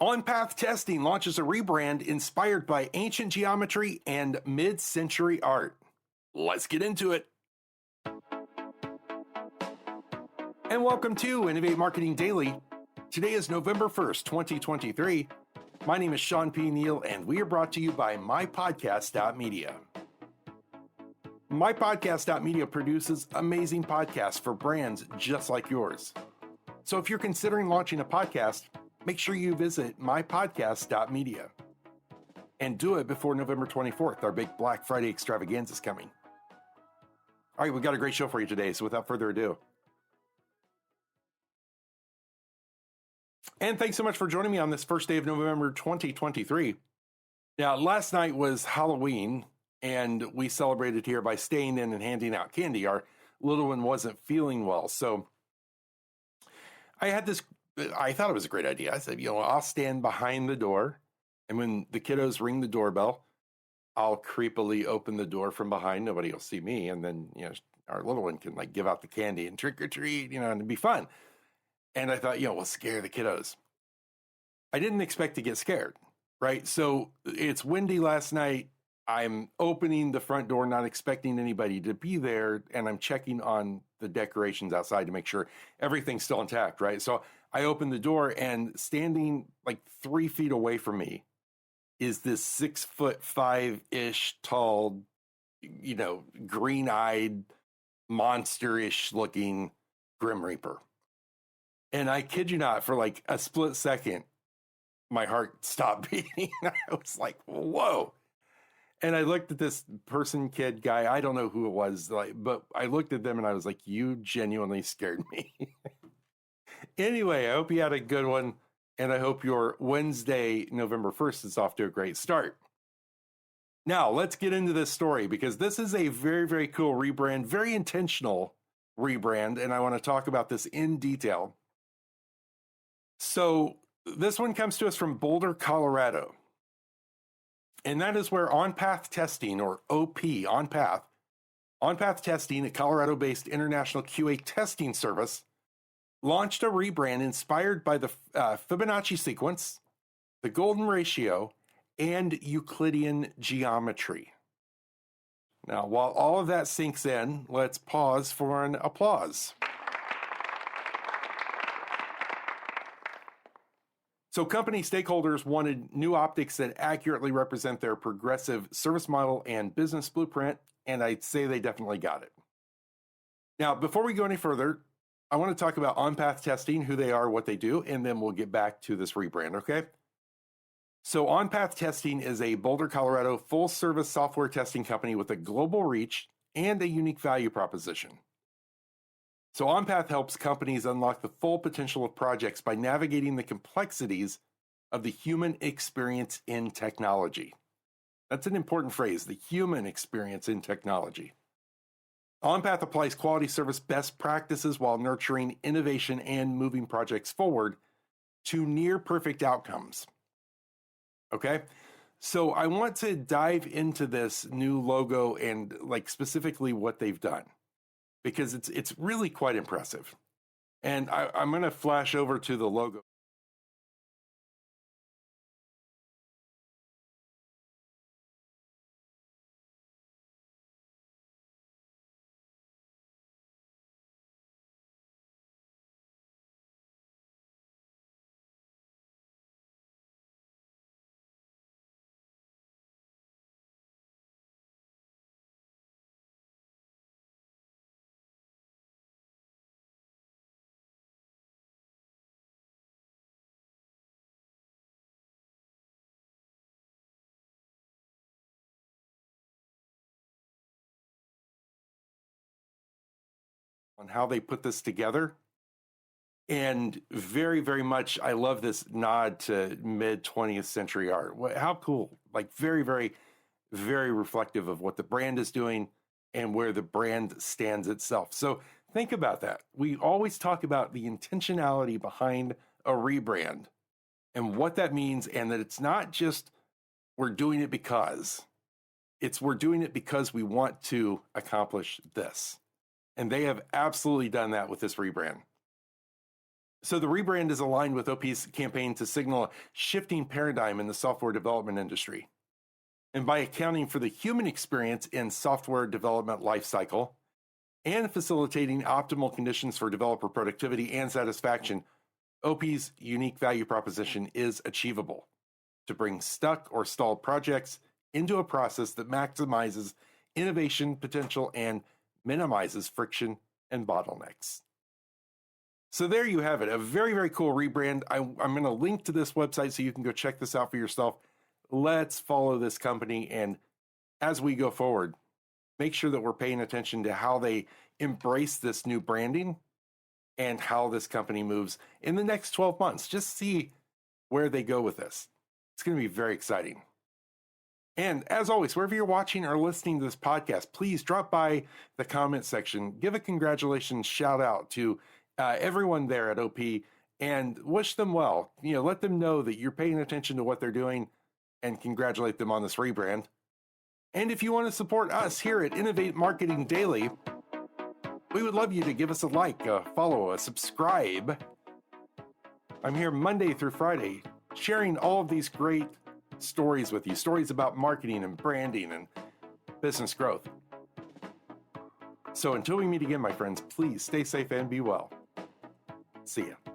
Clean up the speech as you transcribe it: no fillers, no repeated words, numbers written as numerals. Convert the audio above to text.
OnPath Testing launches a rebrand inspired by ancient geometry and mid-century art. Let's get into it. And welcome to Innovate Marketing Daily. Today is November 1st, 2023. My name is shawnpneal, and we are brought to you by mypodcastmedia. Mypodcastmedia produces amazing podcasts for brands just like yours. So if you're considering launching a podcast, make sure you visit mypodcast.media and do it before November 24th. Our big Black Friday extravaganza is coming. All right, we've got a great show for you today, so without further ado. And thanks so much for joining me on this first day of November 2023. Now, last night was Halloween, and we celebrated here by staying in and handing out candy. Our little one wasn't feeling well, so I thought it was a great idea. I said, I'll stand behind the door, and when the kiddos ring the doorbell, I'll creepily open the door from behind. Nobody will see me, and then, our little one can give out the candy and trick or treat, and it'd be fun. And I thought, we'll scare the kiddos. I didn't expect to get scared, right? So it's windy last night. I'm opening the front door, not expecting anybody to be there, and I'm checking on the decorations outside to make sure everyth's still intact, right? So I open the door, and standing 3 feet away from me is this 6'5" tall, green-eyed, monster-ish looking Grim Reaper. And I kid you not, for a split second, my heart stopped beating. I was like, whoa. And I looked at this kid guy. I don't know who it was, but I looked at them and I was like, you genuinely scared me. Anyway, I hope you had a good one. And I hope your Wednesday, November 1st is off to a great start. Now, let's get into this story because this is a very, very cool rebrand, very intentional rebrand. And I want to talk about this in detail. So this one comes to us from Boulder, Colorado. And that is where OnPath Testing, or OP, OnPath Testing, a Colorado-based international QA testing service, launched a rebrand inspired by the Fibonacci sequence, the golden ratio, and Euclidean geometry. Now, while all of that sinks in, let's pause for an applause. So company stakeholders wanted new optics that accurately represent their progressive service model and business blueprint, and I'd say they definitely got it. Now, before we go any further, I want to talk about OnPath Testing, who they are, what they do, and then we'll get back to this rebrand, okay? So OnPath Testing is a Boulder, Colorado full-service software testing company with a global reach and a unique value proposition. So OnPath helps companies unlock the full potential of projects by navigating the complexities of the human experience in technology. That's an important phrase, the human experience in technology. OnPath applies quality service best practices while nurturing innovation and moving projects forward to near perfect outcomes. Okay? So I want to dive into this new logo and specifically what they've done, because it's really quite impressive. And I'm going to flash over to the logo. On how they put this together. And very, very much, I love this nod to mid 20th century art. How cool. Very, very, very reflective of what the brand is doing and where the brand stands itself. So think about that. We always talk about the intentionality behind a rebrand and what that means, and that it's not just we're doing it because. It's we're doing it because we want to accomplish this. And they have absolutely done that with this rebrand. So the rebrand is aligned with OP's campaign to signal a shifting paradigm in the software development industry. And by accounting for the human experience in software development lifecycle and facilitating optimal conditions for developer productivity and satisfaction, OP's unique value proposition is achievable to bring stuck or stalled projects into a process that maximizes innovation potential and minimizes friction and bottlenecks. So there you have it, a very, very cool rebrand. I'm going to link to this website so you can go check this out for yourself. Let's follow this company, and as we go forward, make sure that we're paying attention to how they embrace this new branding and how this company moves in the next 12 months. Just see where they go with this. It's going to be very exciting. And as always, wherever you're watching or listening to this podcast, please drop by the comment section, give a congratulations shout out to everyone there at OP and wish them well. Let them know that you're paying attention to what they're doing and congratulate them on this rebrand. And if you want to support us here at Innovate Marketing Daily, we would love you to give us a like, a follow, a subscribe. I'm here Monday through Friday sharing all of these great stories with you, stories about marketing and branding and business growth. So until we meet again, my friends, please stay safe and be well. See ya.